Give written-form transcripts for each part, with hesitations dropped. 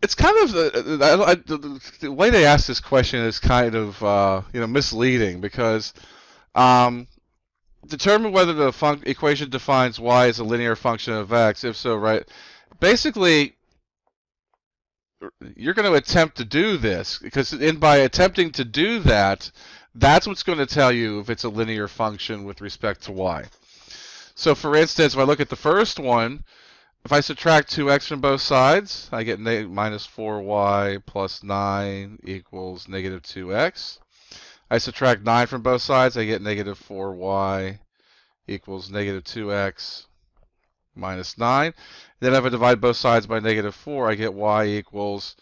it's kind of the way they ask this question is kind of misleading because um, determine whether the equation defines y as a linear function of x. If so, right? Basically, you're going to attempt to do this because by attempting to do that, that's what's going to tell you if it's a linear function with respect to y. So, for instance, if I look at the first one, if I subtract 2x from both sides, I get minus 4y plus 9 equals negative 2x. I subtract 9 from both sides, I get negative 4y equals negative 2x minus 9. Then if I divide both sides by negative 4, I get y equals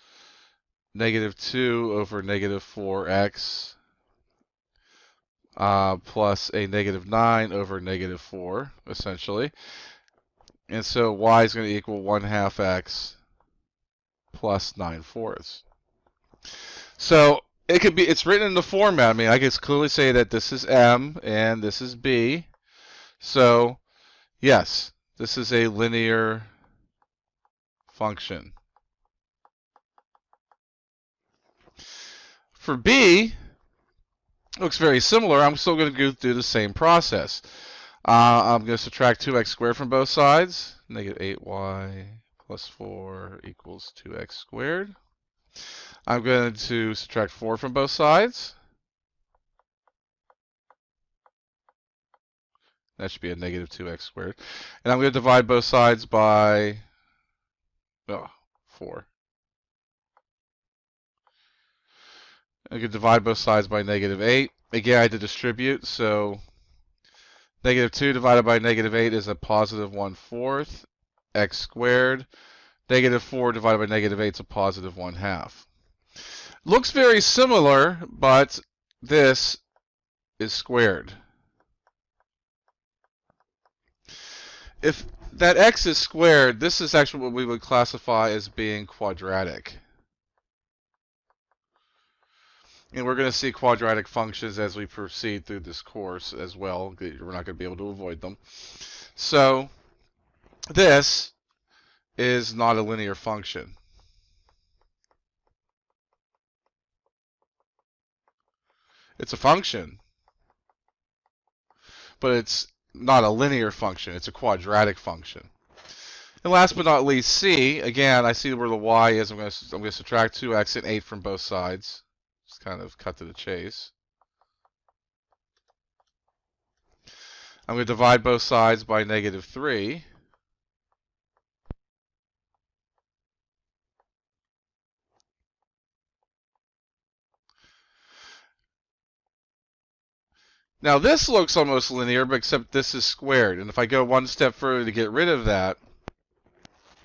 negative 2 over negative 4x plus a negative 9 over negative 4, essentially. And so y is going to equal 1/2 x plus 9/4. So it's written in the format. I mean, I can clearly say that this is m and this is b. So yes, this is a linear function. For b, it looks very similar. I'm still going to go through the same process. I'm going to subtract 2x squared from both sides. Negative 8y plus 4 equals 2x squared. I'm going to subtract 4 from both sides. That should be a negative 2x squared. And I'm going to divide both sides by 4. I could divide both sides by negative 8. Again, I had to distribute, so negative 2 divided by negative 8 is a positive 1/4 x squared. Negative 4 divided by negative 8 is a positive 1/2. Looks very similar, but this is squared. If that x is squared, this is actually what we would classify as being quadratic. And we're going to see quadratic functions as we proceed through this course as well. We're not going to be able to avoid them. So this is not a linear function. It's a function, but it's not a linear function. It's a quadratic function. And last but not least, c. Again, I see where the y is. I'm going to subtract 2x and 8 from both sides. Just kind of cut to the chase. I'm going to divide both sides by negative 3. Now this looks almost linear, but except this is squared. And if I go one step further to get rid of that,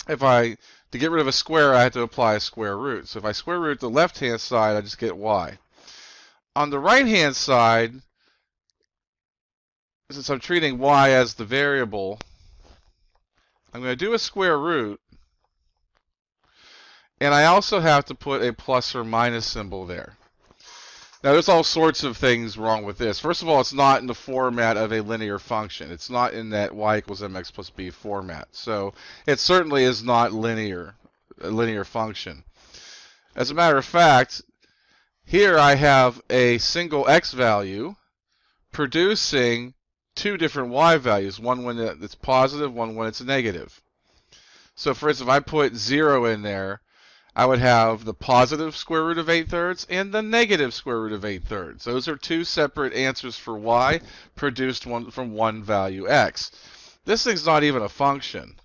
to get rid of a square, I have to apply a square root. So if I square root the left-hand side, I just get y. On the right-hand side, since I'm treating y as the variable, I'm going to do a square root. And I also have to put a plus or minus symbol there. Now, there's all sorts of things wrong with this. First of all, it's not in the format of a linear function. It's not in that y equals mx plus b format. So it certainly is not linear, a linear function. As a matter of fact, here I have a single x value producing two different y values, one when it's positive, one when it's negative. So for instance, if I put 0 in there, I would have the positive square root of 8/3 and the negative square root of 8/3. Those are two separate answers for y produced from one value x. This thing's not even a function.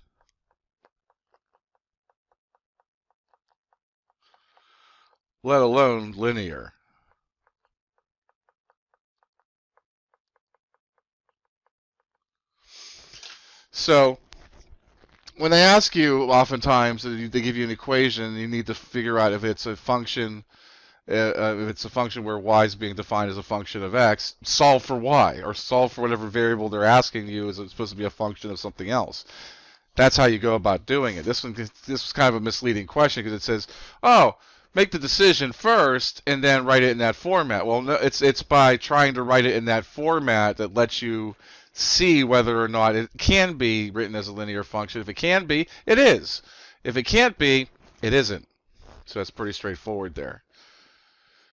Let alone linear. So when they ask you, oftentimes they give you an equation, you need to figure out if it's a function, where y is being defined as a function of x. Solve for y, or solve for whatever variable they're asking you is supposed to be a function of something else. That's how you go about doing it. This was kind of a misleading question because it says, oh, make the decision first and then write it in that format. Well, no, it's by trying to write it in that format that lets you see whether or not it can be written as a linear function. If it can be, it is. If it can't be, it isn't. So that's pretty straightforward there.